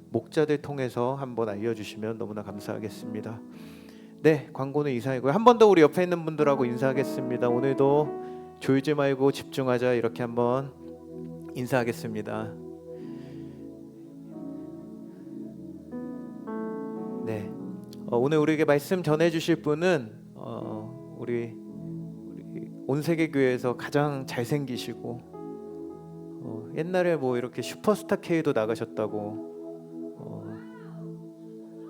목자들 통해서 한번 알려주시면 너무나 감사하겠습니다. 네, 광고는 이상이고요. 한 번 더 우리 옆에 있는 분들하고 인사하겠습니다. 오늘도 졸지 말고 집중하자, 이렇게 한번 인사하겠습니다. 네, 오늘 우리에게 말씀 전해주실 분은 우리 온세계교회에서 가장 잘생기시고 옛날에 뭐 이렇게 슈퍼스타 K도 나가셨다고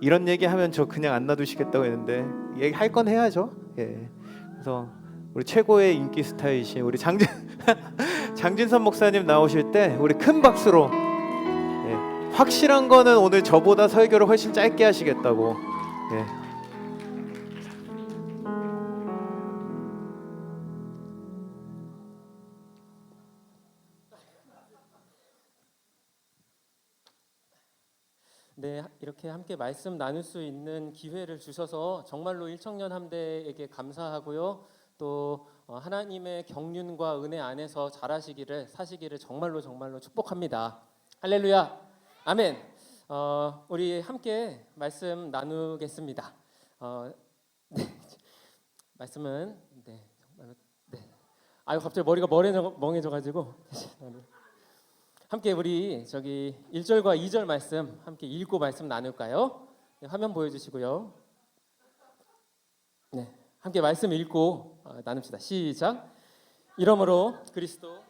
이런 얘기하면 저 그냥 안 놔두시겠다고 했는데 얘기할 건 해야죠. 예. 그래서 우리 최고의 인기 스타이신 우리 장진선 목사님 나오실 때 우리 큰 박수로, 예, 확실한 거는 오늘 저보다 설교를 훨씬 짧게 하시겠다고. 예. 네, 이렇게 함께 말씀 나눌 수 있는 기회를 주셔서 정말로 일청년 함대에게 감사하고요. 또 하나님의 경륜과 은혜 안에서 자라시기를 사시기를 정말로 축복합니다. 할렐루야, 아멘. 우리 함께 말씀 나누겠습니다. 네, 말씀은 정말로 아유 갑자기 머리가 멍해져가지고 함께 우리 1절과 2절 말씀 함께 읽고 말씀 나눌까요? 네, 화면 보여주시고요. 네, 함께 말씀 읽고 나눕시다. 시작. 이러므로 그리스도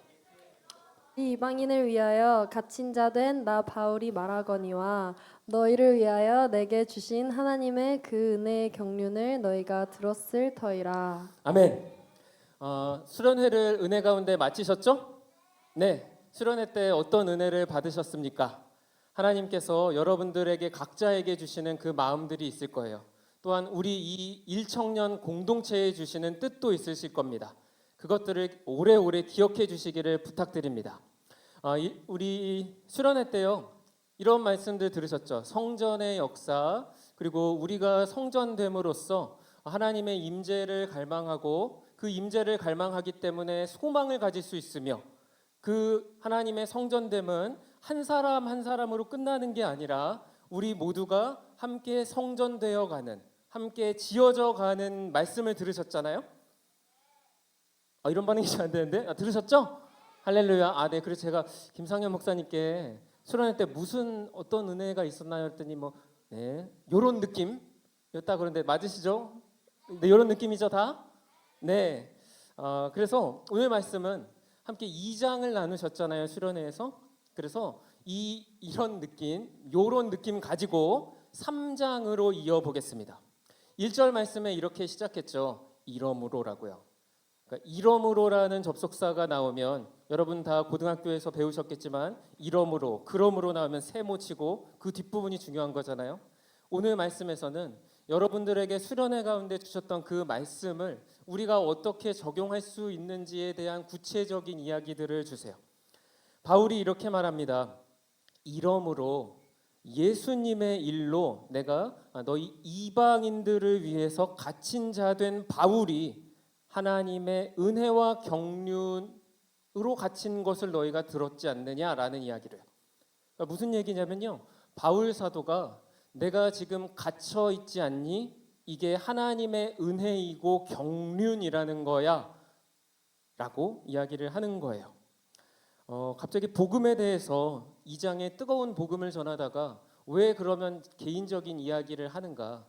이 이방인을 위하여 갇힌 자 된 나 바울이 말하거니와 너희를 위하여 내게 주신 하나님의 그 은혜의 경륜을 너희가 들었을 터이라. 아멘. 수련회를 은혜 가운데 마치셨죠? 네. 수련회 때 어떤 은혜를 받으셨습니까? 하나님께서 여러분들에게 각자에게 주시는 그 마음들이 있을 거예요. 또한 우리 이 일청년 공동체에 주시는 뜻도 있으실 겁니다. 그것들을 오래오래 기억해 주시기를 부탁드립니다. 우리 수련회 때요, 이런 말씀들 들으셨죠? 성전의 역사, 그리고 우리가 성전됨으로써 하나님의 임재를 갈망하고 그 임재를 갈망하기 때문에 소망을 가질 수 있으며, 그 하나님의 성전됨은 한 사람 한 사람으로 끝나는 게 아니라 우리 모두가 함께 성전되어 가는, 함께 지어져 가는 말씀을 들으셨잖아요. 이런 반응이 잘 안 되는데 들으셨죠? 할렐루야. 네. 그래서 제가 김상현 목사님께 수련회 때 어떤 은혜가 있었나요? 했더니 요런 느낌이었다 그런데 맞으시죠? 네, 요런 느낌이죠 다? 네. 그래서 오늘 말씀은 함께 2장을 나누셨잖아요, 수련회에서. 그래서 이런 느낌, 요런 느낌 가지고 3장으로 이어보겠습니다. 1절 말씀에 이렇게 시작했죠. 이러므로라고요. 그러니까 이러므로라는 접속사가 나오면 여러분 다 고등학교에서 배우셨겠지만 이러므로, 그러므로 나오면 세모치고 그 뒷부분이 중요한 거잖아요. 오늘 말씀에서는 여러분들에게 수련회 가운데 주셨던 그 말씀을 우리가 어떻게 적용할 수 있는지에 대한 구체적인 이야기들을 주세요. 바울이 이렇게 말합니다. 이러므로 예수님의 일로 내가 너희 이방인들을 위해서 갇힌 자 된 바울이 하나님의 은혜와 경륜으로 갇힌 것을 너희가 들었지 않느냐라는 이야기를 해요. 그러니까 무슨 얘기냐면요, 바울 사도가 내가 지금 갇혀 있지 않니? 이게 하나님의 은혜이고 경륜이라는 거야 라고 이야기를 하는 거예요. 갑자기 복음에 대해서 2장에 뜨거운 복음을 전하다가 왜 그러면 개인적인 이야기를 하는가?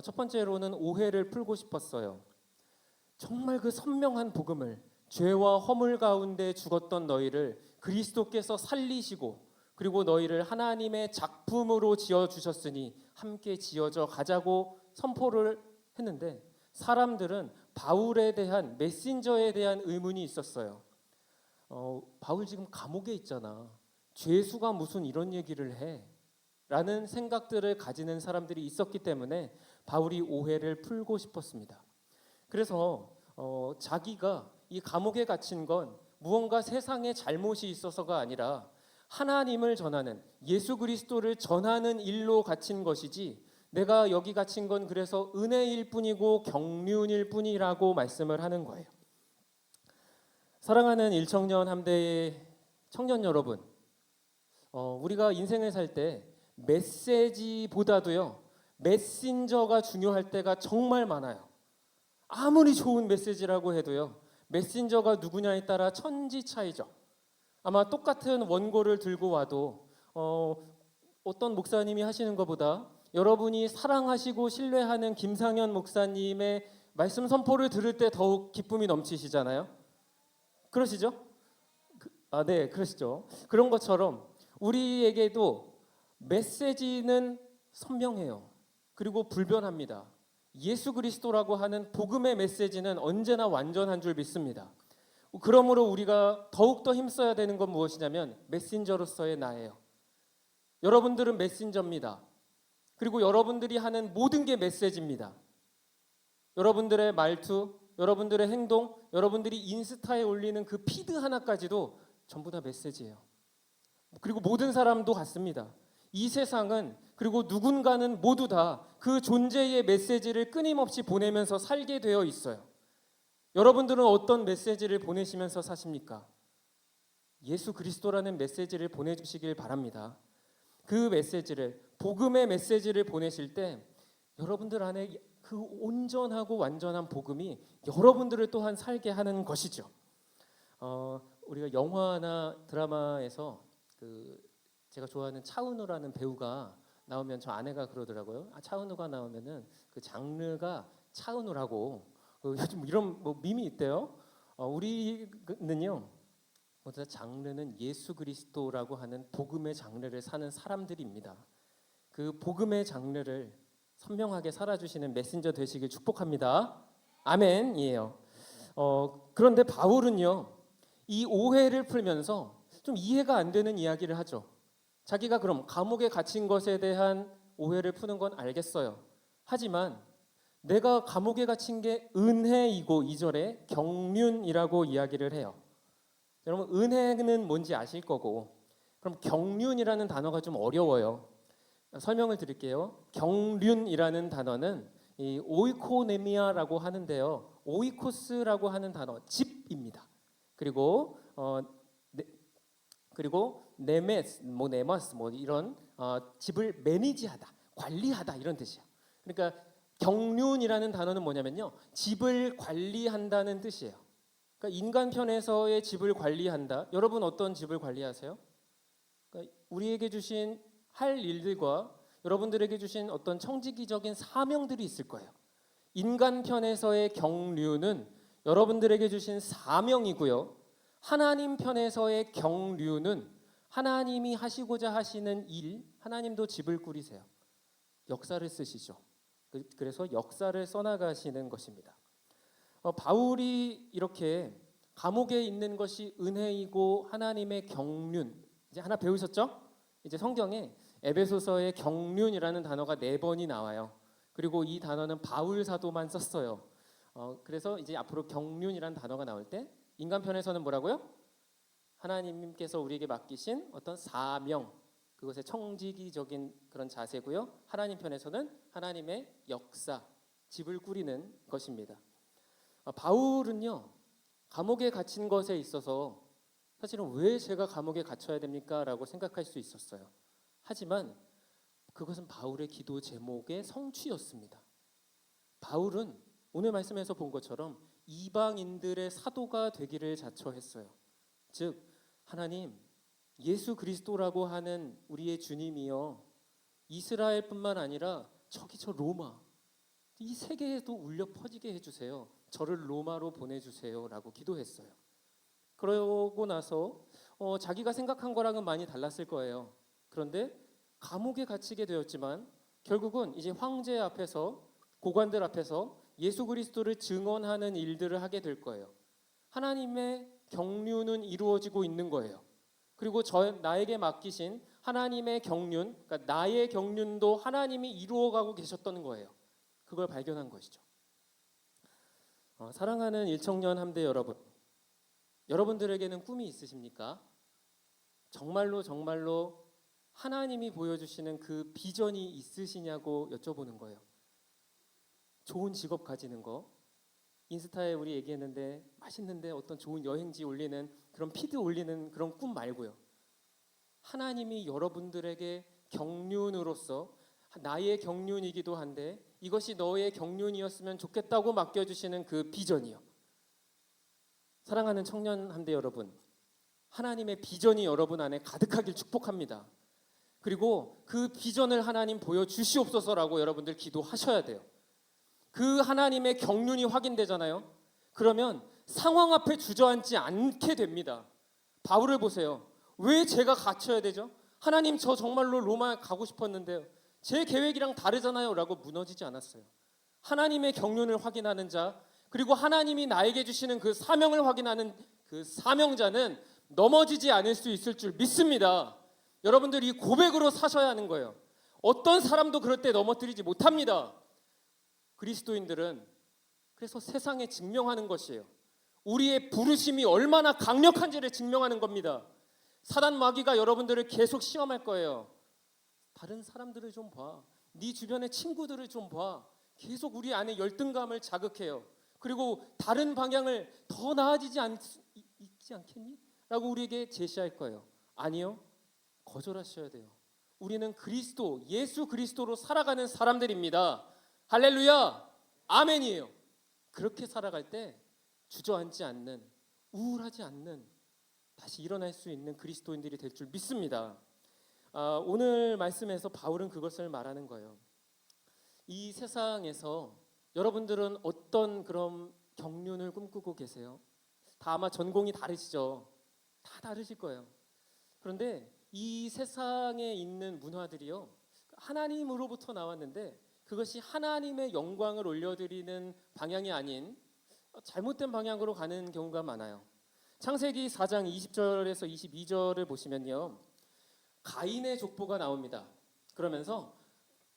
첫 번째로는 오해를 풀고 싶었어요. 정말 그 선명한 복음을, 죄와 허물 가운데 죽었던 너희를 그리스도께서 살리시고 그리고 너희를 하나님의 작품으로 지어주셨으니 함께 지어져 가자고 선포를 했는데, 사람들은 바울에 대한, 메신저에 대한 의문이 있었어요. 바울 지금 감옥에 있잖아. 죄수가 무슨 이런 얘기를 해? 라는 생각들을 가지는 사람들이 있었기 때문에 바울이 오해를 풀고 싶었습니다. 그래서 자기가 이 감옥에 갇힌 건 무언가 세상에 잘못이 있어서가 아니라 하나님을 전하는, 예수 그리스도를 전하는 일로 갇힌 것이지, 내가 여기 갇힌 건 그래서 은혜일 뿐이고 경륜일 뿐이라고 말씀을 하는 거예요. 사랑하는 일청년 함대의 청년 여러분, 우리가 인생을 살 때 메시지보다도요 메신저가 중요할 때가 정말 많아요. 아무리 좋은 메시지라고 해도요 메신저가 누구냐에 따라 천지 차이죠. 아마 똑같은 원고를 들고 와도 어떤 목사님이 하시는 것보다 여러분이 사랑하시고 신뢰하는 김상현 목사님의 말씀 선포를 들을 때 더욱 기쁨이 넘치시잖아요. 그러시죠? 네, 그러시죠. 그런 것처럼 우리에게도 메시지는 선명해요. 그리고 불변합니다. 예수 그리스도라고 하는 복음의 메시지는 언제나 완전한 줄 믿습니다. 그러므로 우리가 더욱더 힘써야 되는 건 무엇이냐면 메신저로서의 나예요. 여러분들은 메신저입니다. 그리고 여러분들이 하는 모든 게 메시지입니다. 여러분들의 말투, 여러분들의 행동, 여러분들이 인스타에 올리는 그 피드 하나까지도 전부 다 메시지예요. 그리고 모든 사람도 같습니다. 이 세상은 그리고 누군가는 모두 다 그 존재의 메시지를 끊임없이 보내면서 살게 되어 있어요. 여러분들은 어떤 메시지를 보내시면서 사십니까? 예수 그리스도라는 메시지를 보내주시길 바랍니다. 그 메시지를, 복음의 메시지를 보내실 때 여러분들 안에 그 온전하고 완전한 복음이 여러분들을 또한 살게 하는 것이죠. 우리가 영화나 드라마에서 제가 좋아하는 차은우라는 배우가 나오면 저 아내가 그러더라고요. 차은우가 나오면은 그 장르가 차은우라고 요즘 이런 밈이 있대요. 우리는요, 먼저 장르는 예수 그리스도라고 하는 복음의 장르를 사는 사람들입니다. 그 복음의 장르를 선명하게 살아주시는 메신저 되시길 축복합니다. 아멘이에요. 그런데 바울은요, 이 오해를 풀면서 좀 이해가 안 되는 이야기를 하죠. 자기가 그럼 감옥에 갇힌 것에 대한 오해를 푸는 건 알겠어요. 하지만 내가 감옥에 갇힌 게 은혜이고 2절에 경륜이라고 이야기를 해요. 여러분 은혜는 뭔지 아실 거고 그럼 경륜이라는 단어가 좀 어려워요. 설명을 드릴게요. 경륜이라는 단어는 이 오이코네미아라고 하는데요. 오이코스라고 하는 단어 집입니다. 그리고 네메스 네머스 이런 집을 매니지하다, 관리하다 이런 뜻이에요. 그러니까 경륜이라는 단어는 뭐냐면요, 집을 관리한다는 뜻이에요. 그러니까 인간 편에서의 집을 관리한다. 여러분 어떤 집을 관리하세요? 그러니까 우리에게 주신 할 일들과 여러분들에게 주신 어떤 청지기적인 사명들이 있을 거예요. 인간 편에서의 경륜은 여러분들에게 주신 사명이고요. 하나님 편에서의 경륜은 하나님이 하시고자 하시는 일, 하나님도 집을 꾸리세요. 역사를 쓰시죠. 그래서 역사를 써나가시는 것입니다. 바울이 이렇게 감옥에 있는 것이 은혜이고 하나님의 경륜, 이제 하나 배우셨죠? 이제 성경에 에베소서의 경륜이라는 단어가 4번이 나와요. 그리고 이 단어는 바울 사도만 썼어요. 그래서 이제 앞으로 경륜이라는 단어가 나올 때 인간 편에서는 뭐라고요? 하나님께서 우리에게 맡기신 어떤 사명, 그것의 청지기적인 그런 자세고요. 하나님 편에서는 하나님의 역사, 집을 꾸리는 것입니다. 바울은요, 감옥에 갇힌 것에 있어서 사실은 왜 제가 감옥에 갇혀야 됩니까? 라고 생각할 수 있었어요. 하지만 그것은 바울의 기도 제목의 성취였습니다. 바울은 오늘 말씀에서 본 것처럼 이방인들의 사도가 되기를 자처했어요. 즉 하나님, 예수 그리스도라고 하는 우리의 주님이여 이스라엘뿐만 아니라 저기 저 로마, 이 세계에도 울려 퍼지게 해주세요. 저를 로마로 보내주세요 라고 기도했어요. 그러고 나서 자기가 생각한 거랑은 많이 달랐을 거예요. 그런데 감옥에 갇히게 되었지만 결국은 이제 황제 앞에서, 고관들 앞에서 예수 그리스도를 증언하는 일들을 하게 될 거예요. 하나님의 경륜은 이루어지고 있는 거예요. 그리고 나에게 맡기신 하나님의 경륜, 그러니까 나의 경륜도 하나님이 이루어가고 계셨던 거예요. 그걸 발견한 것이죠. 사랑하는 일청년 함대 여러분, 여러분들에게는 꿈이 있으십니까? 정말로 하나님이 보여주시는 그 비전이 있으시냐고 여쭤보는 거예요. 좋은 직업 가지는 거, 인스타에 우리 얘기했는데 맛있는데 어떤 좋은 여행지 올리는 그런 피드 올리는 그런 꿈 말고요. 하나님이 여러분들에게 경륜으로서 나의 경륜이기도 한데 이것이 너의 경륜이었으면 좋겠다고 맡겨주시는 그 비전이요. 사랑하는 청년 함대 여러분, 하나님의 비전이 여러분 안에 가득하길 축복합니다. 그리고 그 비전을 하나님 보여주시옵소서라고 여러분들 기도하셔야 돼요. 그 하나님의 경륜이 확인되잖아요. 그러면 상황 앞에 주저앉지 않게 됩니다. 바울을 보세요. 왜 제가 갇혀야 되죠? 하나님, 저 정말로 로마 가고 싶었는데요. 제 계획이랑 다르잖아요 라고 무너지지 않았어요. 하나님의 경륜을 확인하는 자, 그리고 하나님이 나에게 주시는 그 사명을 확인하는 그 사명자는 넘어지지 않을 수 있을 줄 믿습니다. 여러분들 이 고백으로 사셔야 하는 거예요. 어떤 사람도 그럴 때 넘어뜨리지 못합니다. 그리스도인들은 그래서 세상에 증명하는 것이에요. 우리의 부르심이 얼마나 강력한지를 증명하는 겁니다. 사단 마귀가 여러분들을 계속 시험할 거예요. 다른 사람들을 좀 봐. 네 주변의 친구들을 좀 봐. 계속 우리 안에 열등감을 자극해요. 그리고 다른 방향을 더 나아지지 있지 않겠니? 라고 우리에게 제시할 거예요. 아니요. 거절하셔야 돼요. 우리는 그리스도, 예수 그리스도로 살아가는 사람들입니다. 할렐루야, 아멘이에요. 그렇게 살아갈 때 주저앉지 않는, 우울하지 않는, 다시 일어날 수 있는 그리스도인들이 될 줄 믿습니다. 오늘 말씀에서 바울은 그것을 말하는 거예요. 이 세상에서 여러분들은 어떤 그런 경륜을 꿈꾸고 계세요? 다 아마 전공이 다르시죠? 다 다르실 거예요. 그런데 이 세상에 있는 문화들이요, 하나님으로부터 나왔는데 그것이 하나님의 영광을 올려드리는 방향이 아닌 잘못된 방향으로 가는 경우가 많아요. 창세기 4장 20절에서 22절을 보시면요, 가인의 족보가 나옵니다. 그러면서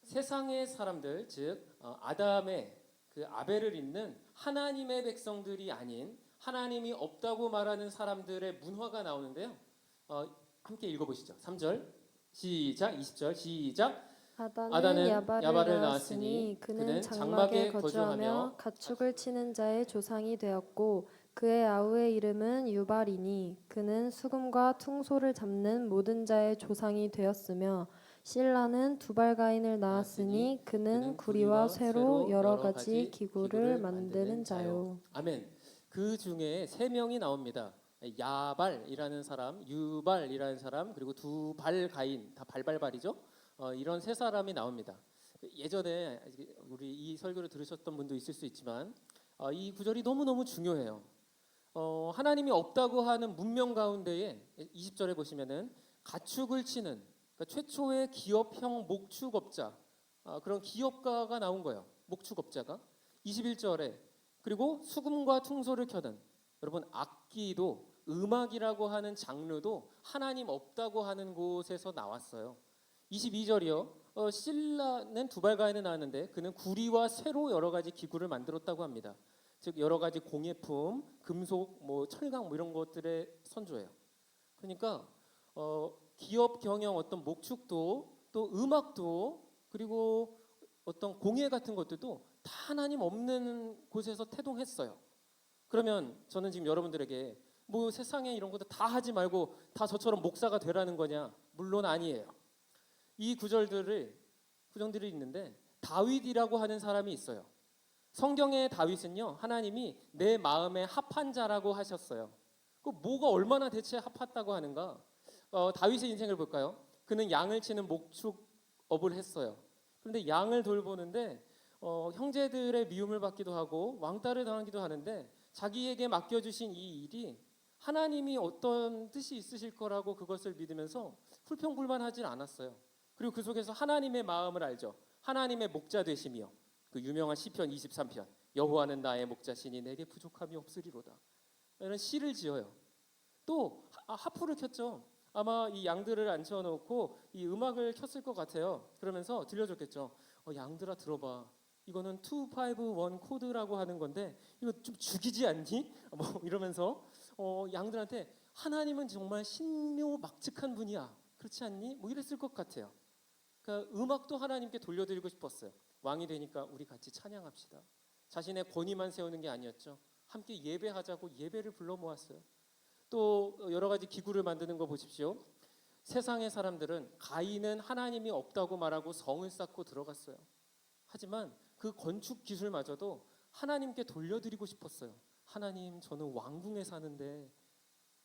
세상의 사람들, 즉 아담의 그 아벨을 잇는 하나님의 백성들이 아닌 하나님이 없다고 말하는 사람들의 문화가 나오는데요. 함께 읽어보시죠. 3절 시작, 20절 시작. 아담은 야발을 낳았으니 그는 장막에 거주하며 가축을 치는 자의 조상이 되었고 그의 아우의 이름은 유발이니 그는 수금과 퉁소를 잡는 모든 자의 조상이 되었으며 실라는 두발가인을 낳았으니 그는 구리와 쇠로 여러 가지 기구를 만드는 자요. 아멘. 그 중에 세 명이 나옵니다. 야발이라는 사람, 유발이라는 사람, 그리고 두발가인, 다 발발발이죠. 이런 세 사람이 나옵니다. 예전에 우리 이 설교를 들으셨던 분도 있을 수 있지만 이 구절이 너무너무 중요해요. 하나님이 없다고 하는 문명 가운데에 20절에 보시면은 가축을 치는, 그러니까 최초의 기업형 목축업자, 그런 기업가가 나온 거예요. 목축업자가 21절에, 그리고 수금과 퉁소를 켜는, 여러분 악기도 음악이라고 하는 장르도 하나님 없다고 하는 곳에서 나왔어요. 22절이요. 실라는 두발가인을 낳았는데 그는 구리와 쇠로 여러 가지 기구를 만들었다고 합니다. 즉 여러 가지 공예품, 금속, 철강 이런 것들의 선조예요. 그러니까 기업 경영 어떤 목축도 또 음악도 그리고 어떤 공예 같은 것들도 다 하나님 없는 곳에서 태동했어요. 그러면 저는 지금 여러분들에게 세상에 이런 것도 다 하지 말고 다 저처럼 목사가 되라는 거냐? 물론 아니에요. 이 구절들이 있는데 다윗이라고 하는 사람이 있어요. 성경의 다윗은요, 하나님이 내 마음에 합한 자라고 하셨어요. 그 뭐가 얼마나 대체 합했다고 하는가? 다윗의 인생을 볼까요? 그는 양을 치는 목축업을 했어요. 그런데 양을 돌보는데 형제들의 미움을 받기도 하고 왕따를 당하기도 하는데 자기에게 맡겨주신 이 일이 하나님이 어떤 뜻이 있으실 거라고 그것을 믿으면서 불평불만하지 않았어요. 그리고 그 속에서 하나님의 마음을 알죠. 하나님의 목자 되심이요. 그 유명한 시편 23편, 여호와는 나의 목자시니 내게 부족함이 없으리로다, 이런 시를 지어요. 또 하프를 켰죠. 아마 이 양들을 앉혀놓고 이 음악을 켰을 것 같아요. 그러면서 들려줬겠죠. 양들아 들어봐, 이거는 251 코드라고 하는 건데 이거 좀 죽이지 않니? 이러면서 양들한테 하나님은 정말 신묘막측한 분이야, 그렇지 않니? 이랬을 것 같아요. 그러니까 음악도 하나님께 돌려드리고 싶었어요. 왕이 되니까 우리 같이 찬양합시다. 자신의 권위만 세우는 게 아니었죠. 함께 예배하자고 예배를 불러 모았어요. 또 여러 가지 기구를 만드는 거 보십시오. 세상의 사람들은 가인은 하나님이 없다고 말하고 성을 쌓고 들어갔어요. 하지만 그 건축 기술마저도 하나님께 돌려드리고 싶었어요. 하나님, 저는 왕궁에 사는데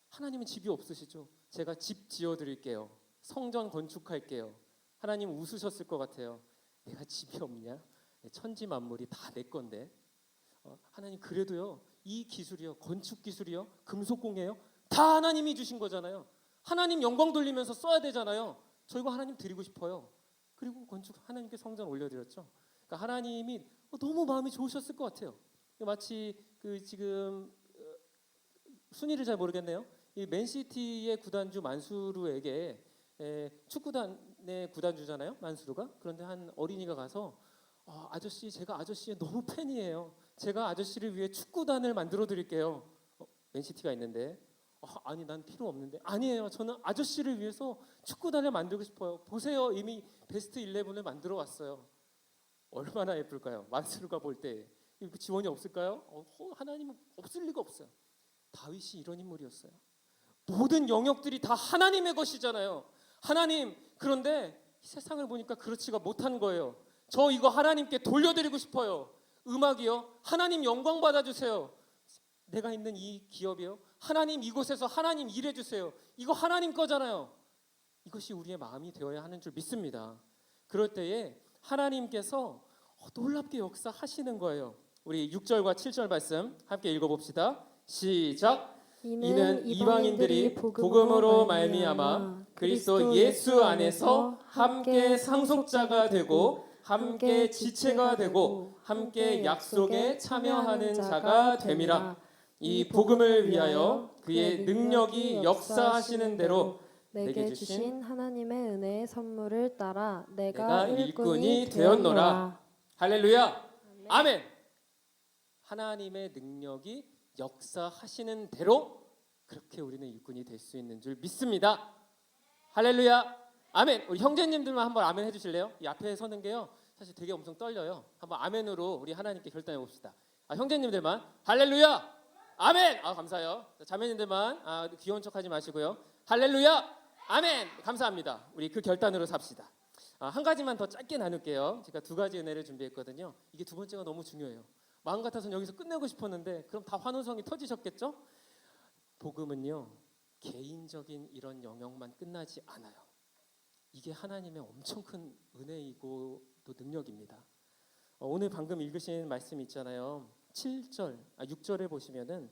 하나님은 집이 없으시죠? 제가 집 지어드릴게요. 성전 건축할게요. 하나님 웃으셨을 것 같아요. 내가 집이 없냐? 천지 만물이 다 내 건데. 하나님, 그래도요, 이 기술이요, 건축 기술이요, 금속공예요, 다 하나님이 주신 거잖아요. 하나님 영광 돌리면서 써야 되잖아요. 저 이거 하나님 드리고 싶어요. 그리고 건축 하나님께 성전 올려드렸죠. 그러니까 하나님이 너무 마음이 좋으셨을 것 같아요. 마치 그 지금 순위를 잘 모르겠네요. 이 맨시티의 구단주 만수르에게 축구단의 구단주잖아요, 만수르가. 그런데 한 어린이가 가서 아저씨, 제가 아저씨의 너무 팬이에요. 제가 아저씨를 위해 축구단을 만들어 드릴게요. 맨시티가 있는데 아니, 난 필요 없는데. 아니에요, 저는 아저씨를 위해서 축구단을 만들고 싶어요. 보세요, 이미 베스트 11을 만들어 왔어요. 얼마나 예쁠까요? 만수르가 볼 때 지원이 없을까요? 하나님은 없을 리가 없어요. 다윗이 이런 인물이었어요. 모든 영역들이 다 하나님의 것이잖아요. 하나님, 그런데 세상을 보니까 그렇지가 못한 거예요. 저 이거 하나님께 돌려드리고 싶어요. 음악이요, 하나님 영광 받아주세요. 내가 있는 이 기업이요, 하나님 이곳에서 하나님 일해주세요. 이거 하나님 거잖아요. 이것이 우리의 마음이 되어야 하는 줄 믿습니다. 그럴 때에 하나님께서 놀랍게 역사하시는 거예요. 우리 6절과 7절 말씀 함께 읽어봅시다. 시작. 이는 이방인들이 복음으로 말미암아 그리스도 예수 안에서 함께 상속자가 되고 함께 지체가 되고 함께 약속에 참여하는 자가 됨이라. 이 복음을 위하여 그의 능력이 역사하시는 대로 내게 주신 하나님의 은혜의 선물을 따라 내가 일꾼이 되었노라. 할렐루야. 아멘. 하나님의 능력이 역사하시는 대로 그렇게 우리는 일꾼이 될 수 있는 줄 믿습니다. 할렐루야. 아멘. 우리 형제님들만 한번 아멘 해주실래요? 이 앞에 서는 게요, 사실 되게 엄청 떨려요. 한번 아멘으로 우리 하나님께 결단해 봅시다. 형제님들만 할렐루야. 아멘. 감사해요. 자매님들만 귀여운 척하지 마시고요. 할렐루야. 아멘. 감사합니다. 우리 그 결단으로 삽시다. 한 가지만 더 짧게 나눌게요. 제가 두 가지 은혜를 준비했거든요. 이게 두 번째가 너무 중요해요. 마음 같아서는 여기서 끝내고 싶었는데 그럼 다 환호성이 터지셨겠죠? 복음은요, 개인적인 이런 영역만 끝나지 않아요. 이게 하나님의 엄청 큰 은혜이고 또 능력입니다. 오늘 방금 읽으신 말씀 있잖아요. 6절에 보시면은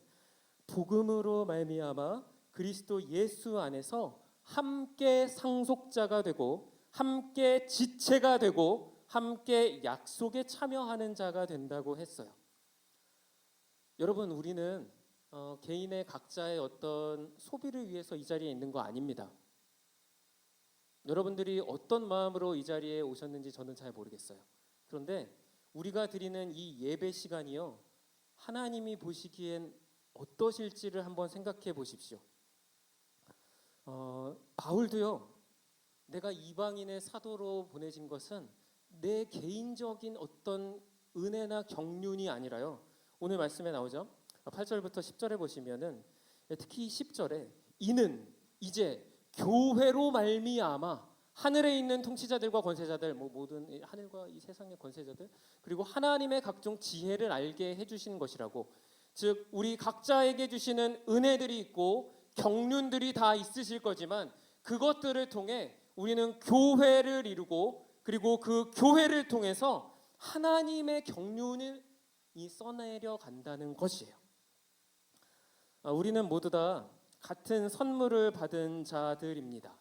복음으로 말미암아 그리스도 예수 안에서 함께 상속자가 되고 함께 지체가 되고 함께 약속에 참여하는 자가 된다고 했어요. 여러분, 우리는 개인의 각자의 어떤 소비를 위해서 이 자리에 있는 거 아닙니다. 여러분들이 어떤 마음으로 이 자리에 오셨는지 저는 잘 모르겠어요. 그런데 우리가 드리는 이 예배 시간이요, 하나님이 보시기엔 어떠실지를 한번 생각해 보십시오. 바울도요, 내가 이방인의 사도로 보내진 것은 내 개인적인 어떤 은혜나 경륜이 아니라요, 오늘 말씀에 나오죠. 8절부터 10절에 보시면은 특히 10절에 이는 이제 교회로 말미암아 하늘에 있는 통치자들과 권세자들, 모든 하늘과 이 세상의 권세자들, 그리고 하나님의 각종 지혜를 알게 해주시는 것이라고. 즉 우리 각자에게 주시는 은혜들이 있고 경륜들이 다 있으실 거지만 그것들을 통해 우리는 교회를 이루고 그리고 그 교회를 통해서 하나님의 경륜을 써내려 간다는 것이에요. 우리는 모두 다 같은 선물을 받은 자들입니다.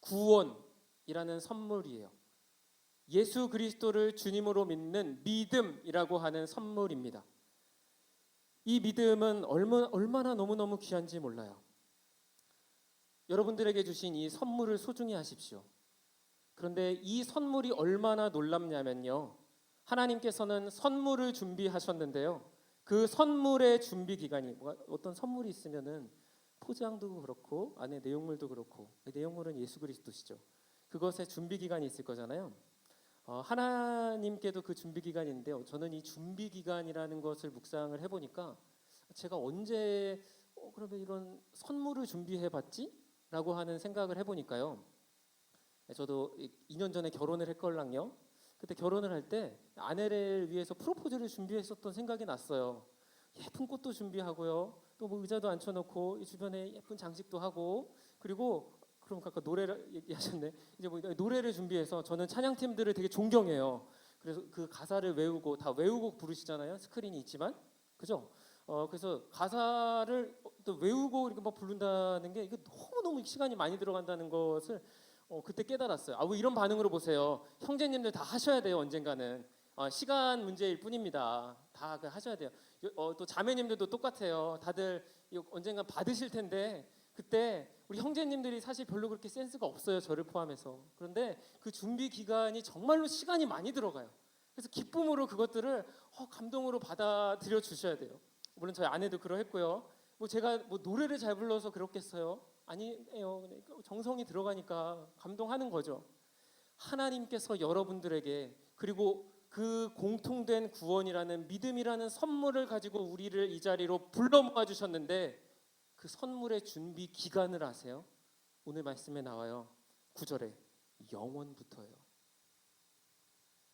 구원이라는 선물이에요. 예수 그리스도를 주님으로 믿는 믿음이라고 하는 선물입니다. 이 믿음은 얼마나 너무너무 귀한지 몰라요. 여러분들에게 주신 이 선물을 소중히 하십시오. 그런데 이 선물이 얼마나 놀랍냐면요, 하나님께서는 선물을 준비하셨는데요, 그 선물의 준비 기간이, 어떤 선물이 있으면은 포장도 그렇고 안에 내용물도 그렇고, 그 내용물은 예수 그리스도시죠. 그것의 준비 기간이 있을 거잖아요. 하나님께도 그 준비 기간이 있는데요, 저는 이 준비 기간이라는 것을 묵상을 해보니까 제가 언제 그러면 이런 선물을 준비해 봤지? 라고 하는 생각을 해보니까요. 저도 2년 전에 결혼을 했걸랑요. 그때 결혼을 할 때 아내를 위해서 프로포즈를 준비했었던 생각이 났어요. 예쁜 꽃도 준비하고요. 또 뭐 의자도 앉혀놓고 이 주변에 예쁜 장식도 하고, 그리고 그럼 아까 노래를 얘기하셨네. 이제 뭐 노래를 준비해서, 저는 찬양팀들을 되게 존경해요. 그래서 그 가사를 외우고, 다 외우고 부르시잖아요. 스크린이 있지만, 그죠? 그래서 가사를 또 외우고 이렇게 막 부른다는 게 이게 너무 시간이 많이 들어간다는 것을 그때 깨달았어요. 아, 뭐 이런 반응으로 보세요. 형제님들 다 하셔야 돼요. 언젠가는 시간 문제일 뿐입니다. 다 하셔야 돼요. 또 자매님들도 똑같아요. 다들 언젠가 받으실 텐데, 그때 우리 형제님들이 사실 별로 그렇게 센스가 없어요. 저를 포함해서. 그런데 그 준비 기간이 정말로 시간이 많이 들어가요. 그래서 기쁨으로 그것들을 감동으로 받아들여 주셔야 돼요. 물론 저희 아내도 그러했고요. 뭐 제가 뭐 노래를 잘 불러서 그렇겠어요? 아니에요. 정성이 들어가니까 감동하는 거죠. 하나님께서 여러분들에게, 그리고 그 공통된 구원이라는 믿음이라는 선물을 가지고 우리를 이 자리로 불러 모아 주셨는데, 그 선물의 준비 기간을 아세요? 오늘 말씀에 나와요. 9절에 영원부터예요.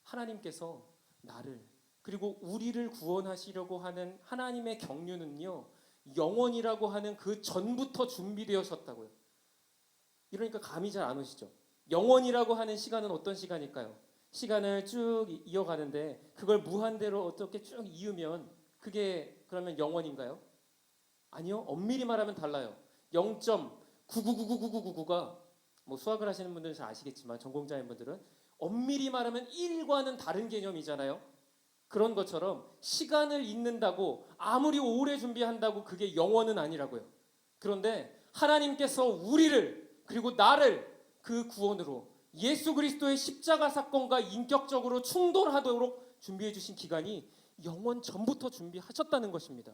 하나님께서 나를, 그리고 우리를 구원하시려고 하는 하나님의 경륜은요, 영원이라고 하는 그 전부터 준비되어졌다고요. 이러니까 감이 잘 안 오시죠? 영원이라고 하는 시간은 어떤 시간일까요? 시간을 쭉 이어가는데 그걸 무한대로 어떻게 쭉 이으면 그게 그러면 영원인가요? 아니요. 엄밀히 말하면 달라요. 0.999999999가, 뭐 수학을 하시는 분들은 잘 아시겠지만 전공자인 분들은 엄밀히 말하면 1과는 다른 개념이잖아요. 그런 것처럼 시간을 잇는다고 아무리 오래 준비한다고 그게 영원은 아니라고요. 그런데 하나님께서 우리를, 그리고 나를 그 구원으로 예수 그리스도의 십자가 사건과 인격적으로 충돌하도록 준비해 주신 기간이 영원 전부터 준비하셨다는 것입니다.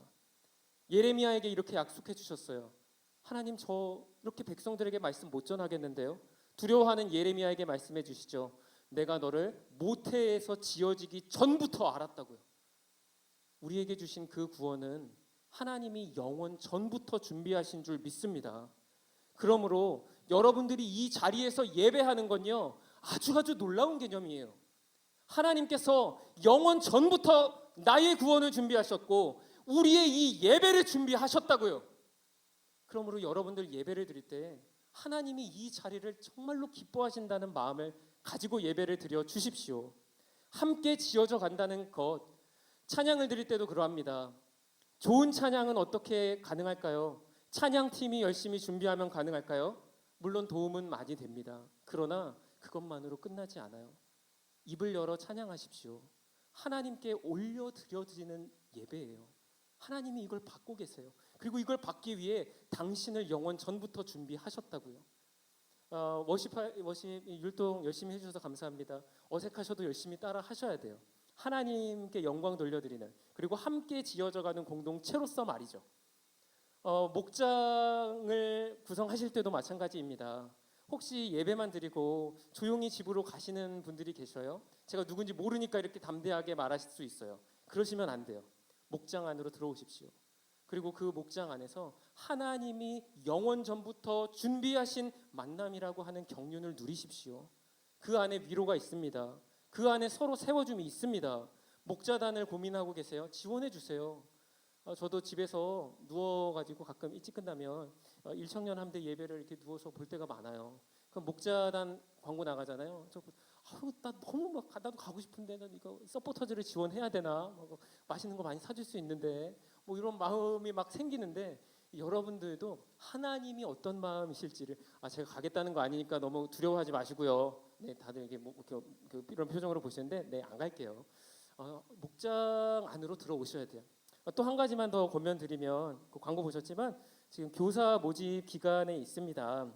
예레미야에게 이렇게 약속해 주셨어요. 하나님, 저 이렇게 백성들에게 말씀 못 전하겠는데요. 두려워하는 예레미야에게 말씀해 주시죠. 내가 너를 모태에서 지어지기 전부터 알았다고요. 우리에게 주신 그 구원은 하나님이 영원 전부터 준비하신 줄 믿습니다. 그러므로 여러분들이 이 자리에서 예배하는 건요, 아주 놀라운 개념이에요. 하나님께서 영원 전부터 나의 구원을 준비하셨고 우리의 이 예배를 준비하셨다고요. 그러므로 여러분들 예배를 드릴 때 하나님이 이 자리를 정말로 기뻐하신다는 마음을 가지고 예배를 드려 주십시오. 함께 지어져 간다는 것, 찬양을 드릴 때도 그러합니다. 좋은 찬양은 어떻게 가능할까요? 찬양팀이 열심히 준비하면 가능할까요? 물론 도움은 많이 됩니다. 그러나 그것만으로 끝나지 않아요. 입을 열어 찬양하십시오. 하나님께 올려드려지는 예배예요. 하나님이 이걸 받고 계세요. 그리고 이걸 받기 위해 당신을 영원 전부터 준비하셨다고요. 워십 율동 열심히 해주셔서 감사합니다. 어색하셔도 열심히 따라 하셔야 돼요. 하나님께 영광 돌려드리는, 그리고 함께 지어져가는 공동체로서 말이죠. 목장을 구성하실 때도 마찬가지입니다. 혹시 예배만 드리고 조용히 집으로 가시는 분들이 계셔요. 제가 누군지 모르니까 이렇게 담대하게 말하실 수 있어요. 그러시면 안 돼요. 목장 안으로 들어오십시오. 그리고 그 목장 안에서 하나님이 영원 전부터 준비하신 만남이라고 하는 경륜을 누리십시오. 그 안에 위로가 있습니다. 그 안에 서로 세워줌이 있습니다. 목자단을 고민하고 계세요? 지원해 주세요. 저도 집에서 누워가지고 가끔 일찍 끝나면 일청년 함대 예배를 이렇게 누워서 볼 때가 많아요. 그럼 목자단 광고 나가잖아요. 나 너무 나도 가고 싶은데 난 이거 서포터즈를 지원해야 되나? 뭐 맛있는 거 많이 사줄 수 있는데 뭐 이런 마음이 막 생기는데, 여러분들도 하나님이 어떤 마음이실지를, 제가 가겠다는 거 아니니까 너무 두려워하지 마시고요. 네, 다들 이게 뭐 이런 표정으로 보시는데, 네, 안 갈게요. 목장 안으로 들어오셔야 돼요. 또 한 가지만 더 권면드리면, 그 광고 보셨지만 지금 교사 모집 기간에 있습니다.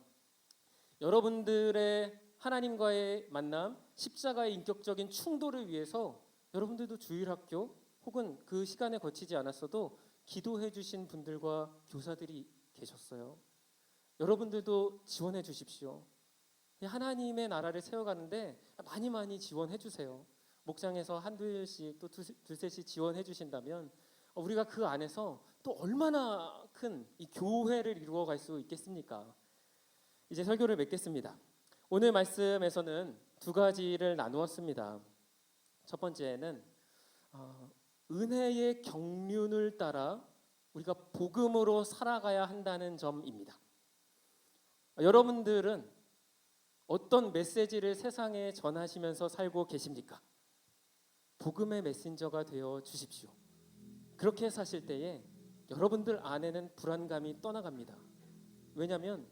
여러분들의 하나님과의 만남, 십자가의 인격적인 충돌을 위해서 여러분들도 주일학교 혹은 그 시간에 거치지 않았어도 기도해 주신 분들과 교사들이 계셨어요. 여러분들도 지원해 주십시오. 하나님의 나라를 세워가는데 많이 지원해 주세요. 목장에서 한두씩 또 두셋씩 지원해 주신다면 우리가 그 안에서 또 얼마나 큰 이 교회를 이루어갈 수 있겠습니까? 이제 설교를 맺겠습니다. 오늘 말씀에서는 두 가지를 나누었습니다. 첫 번째는 은혜의 경륜을 따라 우리가 복음으로 살아가야 한다는 점입니다. 여러분들은 어떤 메시지를 세상에 전하시면서 살고 계십니까? 복음의 메신저가 되어 주십시오. 그렇게 사실 때에 여러분들 안에는 불안감이 떠나갑니다. 왜냐하면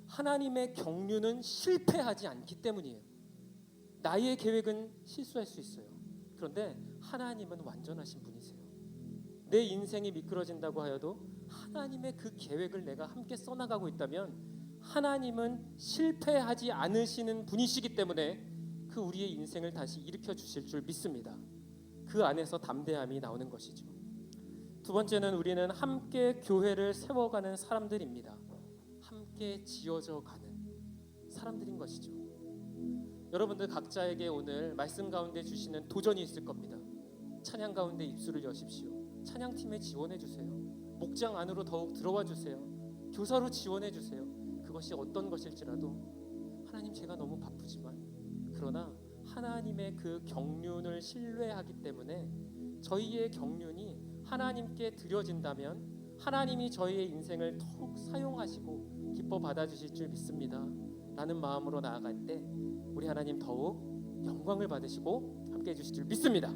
하나님의 경륜은 실패하지 않기 때문이에요. 나의 계획은 실수할 수 있어요. 그런데 하나님은 완전하신 분이세요. 내 인생이 미끄러진다고 하여도 하나님의 그 계획을 내가 함께 써나가고 있다면 하나님은 실패하지 않으시는 분이시기 때문에 그 우리의 인생을 다시 일으켜 주실 줄 믿습니다. 그 안에서 담대함이 나오는 것이죠. 두 번째는 우리는 함께 교회를 세워가는 사람들입니다. 함께 지어져 가는 사람들인 것이죠. 여러분들 각자에게 오늘 말씀 가운데 주시는 도전이 있을 겁니다. 찬양 가운데 입술을 여십시오. 찬양팀에 지원해 주세요. 목장 안으로 더욱 들어와 주세요. 교사로 지원해 주세요. 그것이 어떤 것일지라도 하나님 제가 너무 바쁘지만 그러나 하나님의 그 경륜을 신뢰하기 때문에 저희의 경륜이 하나님께 드려진다면 하나님이 저희의 인생을 더욱 사용하시고 기뻐 받아주실 줄 믿습니다 라는 마음으로 나아갈 때 우리 하나님 더욱 영광을 받으시고 함께 해주실 줄 믿습니다.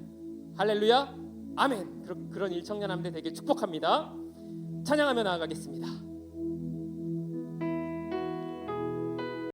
할렐루야 아멘. 그런 일청년함대 되길 축복합니다. 찬양하며 나아가겠습니다.